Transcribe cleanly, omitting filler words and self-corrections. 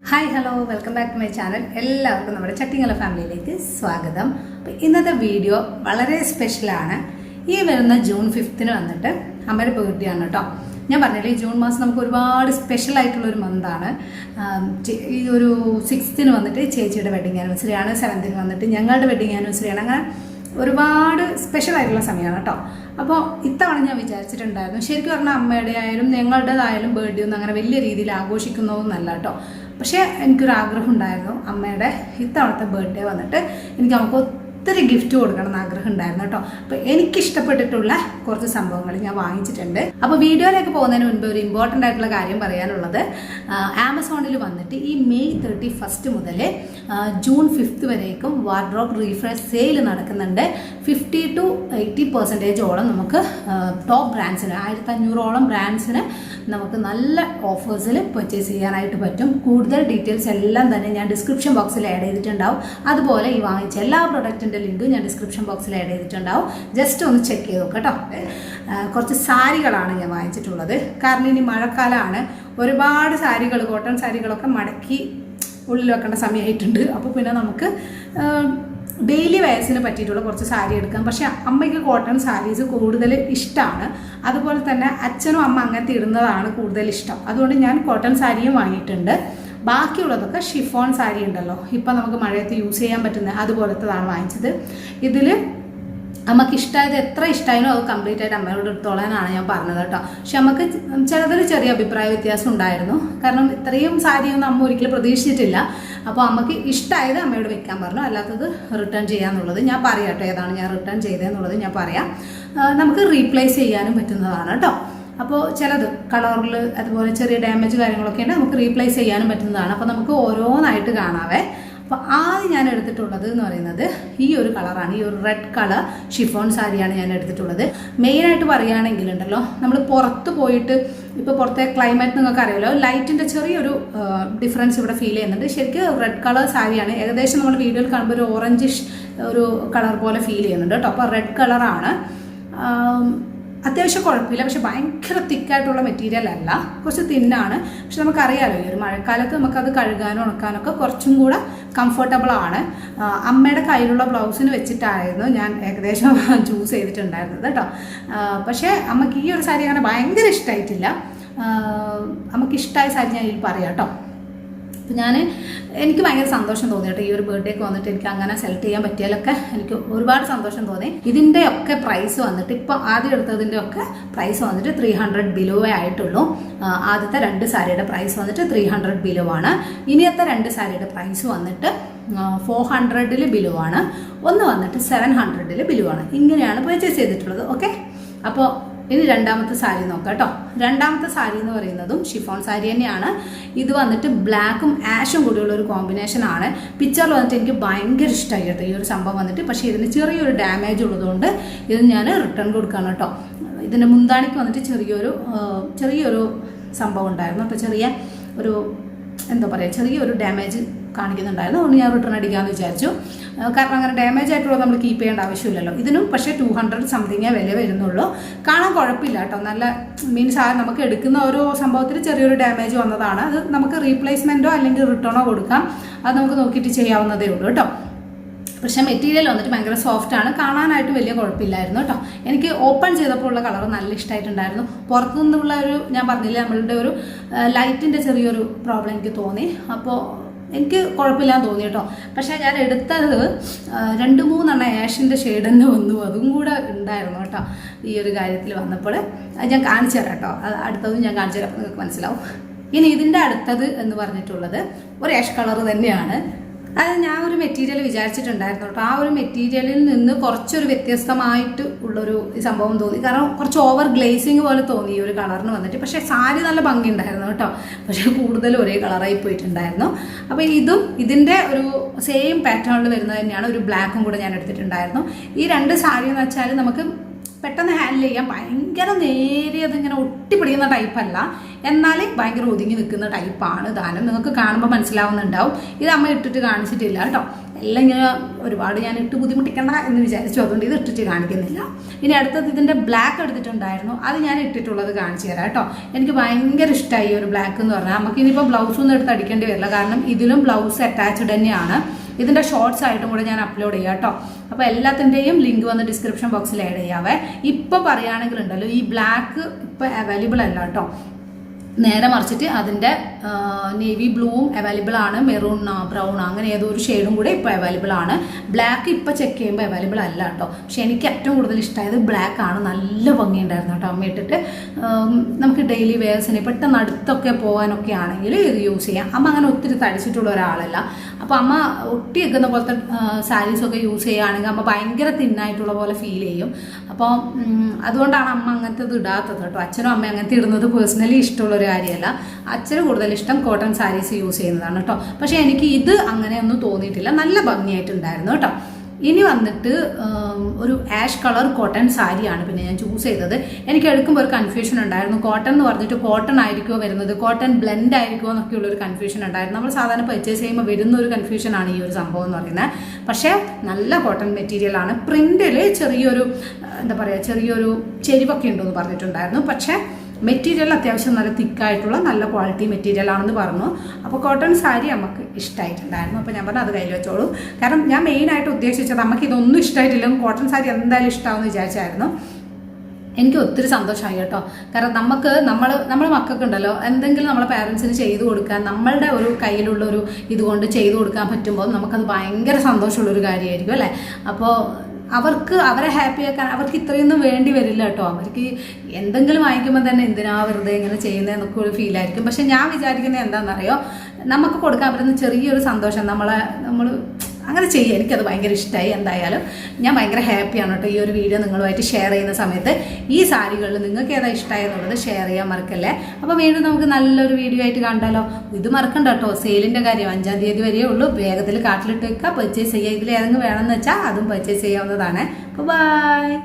Hi hello welcome back to my channel. എല്ലാവർക്കും നമ്മുടെ ചട്ടിങ്ങല ഫാമിലിയിലേക്ക് സ്വാഗതം. അപ്പോൾ ഇന്നത്തെ വീഡിയോ വളരെ സ്പെഷ്യലാണ്. ഈ വരുന്ന ജൂൺ 5 വന്നിട്ട് അമ്മയുടെ ബർത്ത്ഡേ ആണ് കേട്ടോ. ഞാൻ പറഞ്ഞില്ലേ, ഈ ജൂൺ മാസം നമുക്ക് ഒരുപാട് സ്പെഷ്യൽ ആയിട്ടുള്ളൊരു മന്താണ്. ഈ ഒരു 6 വന്നിട്ട് ചേച്ചിയുടെ വെഡിങ് ആനിവേഴ്സറി ആണ്, 7 വന്നിട്ട് ഞങ്ങളുടെ വെഡിങ് ആനിവേഴ്സറി ആണ്. അങ്ങനെ ഒരുപാട് സ്പെഷ്യൽ ആയിട്ടുള്ള സമയമാണ് കേട്ടോ. അപ്പോൾ ഇത്തവണ ഞാൻ വിചാരിച്ചിട്ടുണ്ടായിരുന്നു, ശരിക്കും പറഞ്ഞാൽ അമ്മയുടെ ആയാലും ഞങ്ങളുടേതായാലും ബർത്ത്ഡേ ഒന്നും അങ്ങനെ വലിയ രീതിയിൽ ആഘോഷിക്കുന്നതൊന്നല്ല കേട്ടോ. പക്ഷേ എനിക്കൊരു ആഗ്രഹം ഉണ്ടായിരുന്നു, അമ്മയുടെ ഇത്തവണത്തെ ബർത്ത്ഡേ വന്നിട്ട് നമുക്ക് ഒത്തിരി ഗിഫ്റ്റ് കൊടുക്കണം എന്ന് ആഗ്രഹം ഉണ്ടായിരുന്നു കേട്ടോ. അപ്പോൾ എനിക്കിഷ്ടപ്പെട്ടിട്ടുള്ള കുറച്ച് സംഭവങ്ങൾ ഞാൻ വാങ്ങിച്ചിട്ടുണ്ട്. അപ്പോൾ വീഡിയോയിലേക്ക് പോകുന്നതിന് മുൻപ് ഒരു ഇമ്പോർട്ടൻ്റ് ആയിട്ടുള്ള കാര്യം പറയാനുള്ളത്, ആമസോണിൽ വന്നിട്ട് ഈ മെയ് 31 മുതൽ ജൂൺ 5 വരേക്കും വാർഡ്രോബ് റീഫ്രഷ് സെയിൽ നടക്കുന്നുണ്ട്. 50 to 80% നമുക്ക് ടോപ്പ് ബ്രാൻഡ്സിന് 1500 ബ്രാൻഡ്സിന് നമുക്ക് നല്ല ഓഫേഴ്സിൽ പർച്ചേസ് ചെയ്യാനായിട്ട് പറ്റും. കൂടുതൽ ഡീറ്റെയിൽസ് എല്ലാം തന്നെ ഞാൻ ഡിസ്ക്രിപ്ഷൻ ബോക്സിൽ ആഡ് ചെയ്തിട്ടുണ്ടാവും. അതുപോലെ ഈ വാങ്ങിച്ച എല്ലാ പ്രൊഡക്റ്റിൻ്റെ ലിങ്കും ഞാൻ ഡിസ്ക്രിപ്ഷൻ ബോക്സിൽ ആഡ് ചെയ്തിട്ടുണ്ടാവും. ജസ്റ്റ് ഒന്ന് ചെക്ക് ചെയ്ത് നോക്കാം കേട്ടോ. കുറച്ച് സാരികളാണ് ഞാൻ വാങ്ങിച്ചിട്ടുള്ളത്. കാരണം ഇനി മഴക്കാലമാണ്, ഒരുപാട് സാരികൾ, കോട്ടൺ സാരികളൊക്കെ മടക്കി ഉള്ളിൽ വെക്കേണ്ട സമയമായിട്ടുണ്ട്. അപ്പോൾ പിന്നെ നമുക്ക് ഡെയിലി വെയർസിന് പറ്റിയിട്ടുള്ള കുറച്ച് സാരി എടുക്കാം. പക്ഷേ അമ്മയ്ക്ക് കോട്ടൺ സാരീസ് കൂടുതൽ ഇഷ്ടമാണ്. അതുപോലെ തന്നെ അച്ഛനും അമ്മ അങ്ങനത്തെ ഇടുന്നതാണ് കൂടുതൽ ഇഷ്ടം. അതുകൊണ്ട് ഞാൻ കോട്ടൺ സാരിയും വാങ്ങിയിട്ടുണ്ട്. ബാക്കിയുള്ളതൊക്കെ ഷിഫോൺ സാരി ഉണ്ടല്ലോ, ഇപ്പം നമുക്ക് മഴയത്ത് യൂസ് ചെയ്യാൻ പറ്റുന്ന അതുപോലത്തതാണ് വാങ്ങിച്ചത്. ഇതിൽ അമ്മക്ക് ഇഷ്ടമായത് എത്ര ഇഷ്ടമായാലും അത് കംപ്ലീറ്റ് ആയിട്ട് അമ്മയോട് എടുത്തോളാനാണ് ഞാൻ പറഞ്ഞത് കേട്ടോ. പക്ഷെ നമുക്ക് ചിലതിൽ ചെറിയ അഭിപ്രായ വ്യത്യാസം ഉണ്ടായിരുന്നു. കാരണം ഇത്രയും സാരിയൊന്നും അമ്മ ഒരിക്കലും പ്രതീക്ഷിച്ചിട്ടില്ല. അപ്പോൾ അമ്മക്ക് ഇഷ്ടമായത് അമ്മയോട് വെക്കാൻ പറഞ്ഞു, അല്ലാത്തത് റിട്ടേൺ ചെയ്യാന്നുള്ളത് ഞാൻ പറയാം കേട്ടോ. ഏതാണ് ഞാൻ റിട്ടേൺ ചെയ്തതെന്നുള്ളത് ഞാൻ പറയാം. നമുക്ക് റീപ്ലേസ് ചെയ്യാനും പറ്റുന്നതാണ് കേട്ടോ. അപ്പോൾ ചിലത് കളറിൽ അതുപോലെ ചെറിയ ഡാമേജ് കാര്യങ്ങളൊക്കെ ഉണ്ട്, നമുക്ക് റീപ്ലേസ് ചെയ്യാനും പറ്റുന്നതാണ്. അപ്പോൾ നമുക്ക് ഓരോന്നായിട്ട് കാണാവേ. അപ്പോൾ ആദ്യം ഞാൻ എടുത്തിട്ടുള്ളത് എന്ന് പറയുന്നത് ഈ ഒരു കളറാണ്. ഈ ഒരു റെഡ് കളർ ഷിഫോൺ സാരിയാണ് ഞാൻ എടുത്തിട്ടുള്ളത്. മെയിനായിട്ട് പറയുകയാണെങ്കിലുണ്ടല്ലോ, നമ്മൾ പുറത്ത് പോയിട്ട് ഇപ്പോൾ പുറത്തെ ക്ലൈമറ്റ് നിങ്ങൾക്ക് അറിയാമല്ലോ, ലൈറ്റിൻ്റെ ചെറിയൊരു ഡിഫറൻസ് ഇവിടെ ഫീൽ ചെയ്യുന്നുണ്ട്. ശരിക്കും റെഡ് കളർ സാരിയാണ്. ഏകദേശം നമ്മൾ വീഡിയോയിൽ കാണുമ്പോൾ ഒരു ഓറഞ്ചിഷ് ഒരു കളർ പോലെ ഫീൽ ചെയ്യുന്നുണ്ട് കേട്ടോ. അപ്പോൾ റെഡ് കളറാണ്. അത്യാവശ്യം കുഴപ്പമില്ല, പക്ഷെ ഭയങ്കര തിക്കായിട്ടുള്ള മെറ്റീരിയൽ അല്ല, കുറച്ച് തിന്നാണ്. പക്ഷെ നമുക്കറിയാമല്ലോ, ഈ ഒരു മഴക്കാലത്ത് നമുക്കത് കഴുകാനും ഉണക്കാനൊക്കെ കുറച്ചും കൂടെ കംഫർട്ടബിൾ ആണ്. അമ്മയുടെ കയ്യിലുള്ള ബ്ലൗസിന് വെച്ചിട്ടായിരുന്നു ഞാൻ ഏകദേശം ചൂസ് ചെയ്തിട്ടുണ്ടായിരുന്നത് കേട്ടോ. പക്ഷേ അമ്മയ്ക്ക് ഈ ഒരു സാരി അങ്ങനെ ഭയങ്കര ഇഷ്ടമായിട്ടില്ല. അമ്മയ്ക്ക് ഇഷ്ടമായ സാരി ഞാൻ ഇതിൽ പറയാം കേട്ടോ. അപ്പോൾ എനിക്ക് ഭയങ്കര സന്തോഷം തോന്നി കേട്ടോ. ഈ ഒരു ബർത്ത്ഡേക്ക് വന്നിട്ട് എനിക്ക് അങ്ങനെ സെലക്ട് ചെയ്യാൻ പറ്റിയാലൊക്കെ എനിക്ക് ഒരുപാട് സന്തോഷം തോന്നി. ഇതിൻ്റെ ഒക്കെ പ്രൈസ് വന്നിട്ട് ഇപ്പോൾ ആദ്യം എടുത്തതിൻ്റെ ഒക്കെ പ്രൈസ് വന്നിട്ട് 300 ബിലോ ആയിട്ടുള്ളൂ. ആദ്യത്തെ 2 സാരിയുടെ പ്രൈസ് വന്നിട്ട് 300 ബിലോ ആണ്. ഇനിയത്തെ 2 സാരിയുടെ പ്രൈസ് വന്നിട്ട് 400 ബിലോ ആണ്. ഒന്ന് വന്നിട്ട് 700 ബിലോ ആണ്. ഇങ്ങനെയാണ് പർച്ചേസ് ചെയ്തിട്ടുള്ളത്. ഓക്കെ, അപ്പോൾ ഇനി രണ്ടാമത്തെ സാരി നോക്കാം കേട്ടോ. രണ്ടാമത്തെ സാരി എന്ന് പറയുന്നതും ഷിഫോൺ സാരി തന്നെയാണ്. ഇത് വന്നിട്ട് ബ്ലാക്കും ആഷും കൂടിയുള്ള ഒരു കോമ്പിനേഷനാണ്. പിക്ചറിൽ വന്നിട്ട് എനിക്ക് ഭയങ്കര ഇഷ്ടമായി കേട്ടോ ഈ ഒരു സംഭവം വന്നിട്ട്. പക്ഷേ ഇതിന് ചെറിയൊരു ഡാമേജ് ഉള്ളതുകൊണ്ട് ഇത് ഞാൻ റിട്ടേൺ കൊടുക്കുകയാണ് കേട്ടോ. ഇതിൻ്റെ മുന്താണിക്ക് വന്നിട്ട് ചെറിയൊരു സംഭവം ഉണ്ടായിരുന്നു കേട്ടോ. ചെറിയ ഒരു എന്താ പറയുക, ചെറിയൊരു ഡാമേജ് കാണിക്കുന്നുണ്ടായിരുന്നു. അതുകൊണ്ട് ഞാൻ റിട്ടേൺ അടിക്കാമെന്ന് വിചാരിച്ചു. കാരണം അങ്ങനെ ഡാമേജ് ആയിട്ടുള്ളത് നമ്മൾ കീപ്പ് ചെയ്യേണ്ട ആവശ്യമില്ലല്ലോ. ഇതിനും പക്ഷേ 200 സംതിങ്ങേ വില വരുന്നുള്ളൂ. കാണാൻ കുഴപ്പമില്ല കേട്ടോ. നല്ല മീൻസ് നമുക്ക് എടുക്കുന്ന ഓരോ സംഭവത്തിൽ ചെറിയൊരു ഡാമേജ് വന്നതാണ്. അത് നമുക്ക് റീപ്ലേസ്മെൻറ്റോ അല്ലെങ്കിൽ റിട്ടേണോ കൊടുക്കാം. അത് നമുക്ക് നോക്കിയിട്ട് ചെയ്യാവുന്നതേ ഉള്ളൂ കേട്ടോ. പക്ഷേ മെറ്റീരിയൽ വന്നിട്ട് ഭയങ്കര സോഫ്റ്റാണ്. കാണാനായിട്ട് വലിയ കുഴപ്പമില്ലായിരുന്നു കേട്ടോ. എനിക്ക് ഓപ്പൺ ചെയ്തപ്പോൾ ഉള്ള കളർ നല്ല ഇഷ്ടമായിട്ടുണ്ടായിരുന്നു. പുറത്തു നിന്നുള്ള ഞാൻ പറഞ്ഞില്ലേ, നമ്മളുടെ ഒരു ലൈറ്റിൻ്റെ ചെറിയൊരു പ്രോബ്ലം എനിക്ക് തോന്നി. അപ്പോൾ എനിക്ക് കുഴപ്പമില്ലാന്ന് തോന്നി കേട്ടോ. പക്ഷേ ഞാൻ എടുത്തത് 2-3 ആഷിൻ്റെ ഷെയ്ഡ് തന്നെ വന്നു. അതും കൂടെ ഉണ്ടായിരുന്നു കേട്ടോ ഈ ഒരു കാര്യത്തിൽ വന്നപ്പോൾ. ഞാൻ കാണിച്ചു തരാം കേട്ടോ. അത് അടുത്തതും ഞാൻ കാണിച്ചു തരാം, അപ്പോൾ നിങ്ങൾക്ക് മനസ്സിലാവും. ഇനി ഇതിൻ്റെ അടുത്തത് എന്ന് പറഞ്ഞിട്ടുള്ളത് ഒരു ആഷ് കളർ തന്നെയാണ്. അത് ഞാൻ ഒരു മെറ്റീരിയൽ വിചാരിച്ചിട്ടുണ്ടായിരുന്നു കേട്ടോ. ആ ഒരു മെറ്റീരിയലിൽ നിന്ന് കുറച്ചൊരു വ്യത്യസ്തമായിട്ട് ഉള്ളൊരു സംഭവം തോന്നി. കാരണം കുറച്ച് ഓവർ ഗ്ലേസിങ് പോലെ തോന്നി ഈ ഒരു കളറിന് വന്നിട്ട്. പക്ഷേ സാരി നല്ല ഭംഗി ഉണ്ടായിരുന്നു കേട്ടോ. പക്ഷേ കൂടുതൽ ഒരേ കളറായി പോയിട്ടുണ്ടായിരുന്നു. അപ്പോൾ ഇതും ഇതിൻ്റെ ഒരു സെയിം പാറ്റേണിൽ വരുന്നത് തന്നെയാണ്. ഒരു ബ്ലാക്കും കൂടെ ഞാൻ എടുത്തിട്ടുണ്ടായിരുന്നു. ഈ 2 സാരി എന്ന് വെച്ചാൽ നമുക്ക് പെട്ടെന്ന് ഹാൻഡിൽ ചെയ്യാൻ ഭയങ്കര നേരിയത് ഇങ്ങനെ ഒട്ടിപ്പിടിക്കുന്ന ടൈപ്പല്ല, എന്നാൽ ഭയങ്കര ഒതുങ്ങി നിൽക്കുന്ന ടൈപ്പാണ് ദാനം. നിങ്ങൾക്ക് കാണുമ്പോൾ മനസ്സിലാവുന്നുണ്ടാവും. ഇത് അമ്മ ഇട്ടിട്ട് കാണിച്ചിട്ടില്ല കേട്ടോ. എല്ലാം ഇങ്ങനെ ഒരുപാട് ഞാൻ ഇട്ട് ബുദ്ധിമുട്ടിക്കണ്ട എന്ന് വിചാരിച്ചു, അതുകൊണ്ട് ഇത് ഇട്ടിട്ട് കാണിക്കുന്നില്ല. ഇനി അടുത്തത് ഇതിൻ്റെ ബ്ലാക്ക് എടുത്തിട്ടുണ്ടായിരുന്നു, അത് ഞാൻ ഇട്ടിട്ടുള്ളത് കാണിച്ചു തരാം കേട്ടോ. എനിക്ക് ഭയങ്കര ഇഷ്ടമായി ഒരു ബ്ലാക്ക് എന്ന് പറഞ്ഞാൽ. നമുക്ക് ഇനിയിപ്പോൾ ബ്ലൗസൊന്നും എടുത്ത് അടിക്കേണ്ടി വരില്ല, കാരണം ഇതിലും ബ്ലൗസ് അറ്റാച്ച്ഡ് തന്നെയാണ്. ഇതിൻ്റെ ഷോർട്സ് ആയിട്ടും കൂടെ ഞാൻ അപ്ലോഡ് ചെയ്യാം കേട്ടോ. അപ്പോൾ എല്ലാത്തിൻ്റെയും ലിങ്ക് വന്ന് ഡിസ്ക്രിപ്ഷൻ ബോക്സിൽ ആഡ് ചെയ്യാവേ. ഇപ്പോൾ പറയുകയാണെങ്കിൽ ഉണ്ടല്ലോ, ഈ ബ്ലാക്ക് ഇപ്പോൾ അവൈലബിൾ അല്ല കേട്ടോ. നേരെ മറിച്ചിട്ട് അതിൻ്റെ നേവി ബ്ലൂവും അവൈലബിൾ ആണ്, മെറൂൺ ബ്രൗൺ അങ്ങനെ ഏതോ ഒരു ഷെയ്ഡും കൂടെ ഇപ്പോൾ അവൈലബിൾ ആണ്. ബ്ലാക്ക് ഇപ്പോൾ ചെക്ക് ചെയ്യുമ്പോൾ അവൈലബിൾ അല്ല കേട്ടോ. പക്ഷെ എനിക്ക് ഏറ്റവും കൂടുതൽ ഇഷ്ടമായത് ബ്ലാക്ക് ആണ്. നല്ല ഭംഗിയുണ്ടായിരുന്നു കേട്ടോ അമ്മ ഇട്ടിട്ട്. നമുക്ക് ഡെയിലി വെയർസിന് പെട്ടെന്ന് അടുത്തൊക്കെ പോകാനൊക്കെ ആണെങ്കിൽ ഇത് യൂസ് ചെയ്യാം. അമ്മ അങ്ങനെ ഒത്തിരി തടിച്ചിട്ടുള്ള ഒരാളല്ല. അപ്പോൾ അമ്മ ഒട്ടി വെക്കുന്ന പോലത്തെ സാരീസൊക്കെ യൂസ് ചെയ്യുകയാണെങ്കിൽ അമ്മ ഭയങ്കര തിന്നായിട്ടുള്ള പോലെ ഫീൽ ചെയ്യും. അപ്പോൾ അതുകൊണ്ടാണ് അമ്മ അങ്ങനത്തെ ഇത് ഇടാത്തത് കേട്ടോ. അച്ഛനും അമ്മ അങ്ങനത്തെ ഇടുന്നത് പേഴ്സണലി ഇഷ്ടമുള്ളൊരു കാര്യമല്ല. അച്ഛന് കൂടുതൽ ഇഷ്ടം കോട്ടൺ സാരീസ് യൂസ് ചെയ്യുന്നതാണ് കേട്ടോ. പക്ഷേ എനിക്ക് ഇത് അങ്ങനെയൊന്നും തോന്നിയിട്ടില്ല, നല്ല ഭംഗിയായിട്ടുണ്ടായിരുന്നു കേട്ടോ. ഇനി വന്നിട്ട് ഒരു ആഷ് കളർ കോട്ടൺ സാരിയാണ് പിന്നെ ഞാൻ ചൂസ് ചെയ്തത്. എനിക്ക് എടുക്കുമ്പോൾ ഒരു കൺഫ്യൂഷൻ ഉണ്ടായിരുന്നു, കോട്ടൺ എന്ന് പറഞ്ഞിട്ട് കോട്ടൺ ആയിരിക്കുമോ വരുന്നത്, കോട്ടൺ ബ്ലെൻഡ് ആയിരിക്കുമോ എന്നൊക്കെയുള്ളൊരു കൺഫ്യൂഷൻ ഉണ്ടായിരുന്നു. നമ്മൾ സാധാരണ പർച്ചേസ് ചെയ്യുമ്പോൾ വരുന്ന ഒരു കൺഫ്യൂഷനാണ് ഈ ഒരു സംഭവം എന്ന് പറയുന്നത്. പക്ഷേ നല്ല കോട്ടൺ മെറ്റീരിയലാണ്. പ്രിൻറ്റിൽ ചെറിയൊരു എന്താ പറയുക, ചെറിയൊരു ചെരിവൊക്കെ ഉണ്ടെന്ന് പറഞ്ഞിട്ടുണ്ടായിരുന്നു. പക്ഷേ മെറ്റീരിയൽ അത്യാവശ്യം നല്ല തിക്കായിട്ടുള്ള നല്ല ക്വാളിറ്റി മെറ്റീരിയൽ ആണെന്ന് പറഞ്ഞു. അപ്പോൾ കോട്ടൺ സാരി നമുക്ക് ഇഷ്ടമായിട്ടുണ്ടായിരുന്നു. അപ്പോൾ ഞാൻ പറഞ്ഞു അത് കയ്യിൽ വെച്ചോളൂ. കാരണം ഞാൻ മെയിനായിട്ട് ഉദ്ദേശിച്ചത് നമുക്ക് ഇതൊന്നും ഇഷ്ടമായിട്ടില്ലെങ്കിൽ കോട്ടൺ സാരി എന്തായാലും ഇഷ്ടമാണെന്ന് വിചാരിച്ചായിരുന്നു. എനിക്ക് ഒത്തിരി സന്തോഷമായി കേട്ടോ. കാരണം നമ്മുടെ മക്കൾക്കുണ്ടല്ലോ എന്തെങ്കിലും നമ്മളെ പാരൻസിന് ചെയ്തു കൊടുക്കാൻ, നമ്മളുടെ ഒരു കയ്യിലുള്ളൊരു ഇതുകൊണ്ട് ചെയ്തു കൊടുക്കാൻ പറ്റുമ്പോൾ നമുക്കത് ഭയങ്കര സന്തോഷമുള്ളൊരു കാര്യമായിരിക്കും അല്ലേ. അപ്പോൾ അവരെ ഹാപ്പിയാക്കാൻ അവർക്ക് ഇത്രയൊന്നും വേണ്ടി വരില്ല കേട്ടോ. അവർക്ക് എന്തെങ്കിലും വാങ്ങിക്കുമ്പോൾ തന്നെ എന്തിനാ വെറുതെ ഇങ്ങനെ ചെയ്യുന്നതെന്നൊക്കെ ഒരു ഫീലായിരിക്കും. പക്ഷെ ഞാൻ വിചാരിക്കുന്നത് എന്താണെന്നറിയോ, നമുക്ക് കൊടുക്കാൻ പറ്റുന്ന ചെറിയൊരു സന്തോഷം നമ്മൾ അങ്ങനെ ചെയ്യുക. എനിക്കത് ഭയങ്കര ഇഷ്ടമായി. എന്തായാലും ഞാൻ ഭയങ്കര ഹാപ്പിയാണ് കേട്ടോ ഈ ഒരു വീഡിയോ നിങ്ങളുമായിട്ട് ഷെയർ ചെയ്യുന്ന സമയത്ത്. ഈ സാരികളിൽ നിങ്ങൾക്ക് ഏതാ ഇഷ്ടമായെന്നുള്ളത് ഷെയർ ചെയ്യാൻ മറക്കല്ലേ. അപ്പോൾ വീണ്ടും നമുക്ക് നല്ലൊരു വീഡിയോ ആയിട്ട് കണ്ടാലോ. ഇത് മറക്കണ്ട കേട്ടോ, സെയിലിൻ്റെ കാര്യം 5-ാം തീയതി വരെയേ ഉള്ളൂ. വേഗത്തിൽ കാട്ടിലിട്ട് വെക്കുക, പർച്ചേസ് ചെയ്യുക. ഇതിൽ ഏതെങ്കിലും വേണമെന്ന് വെച്ചാൽ അതും പർച്ചേസ് ചെയ്യാവുന്നതാണ്. അപ്പോൾ ബൈ.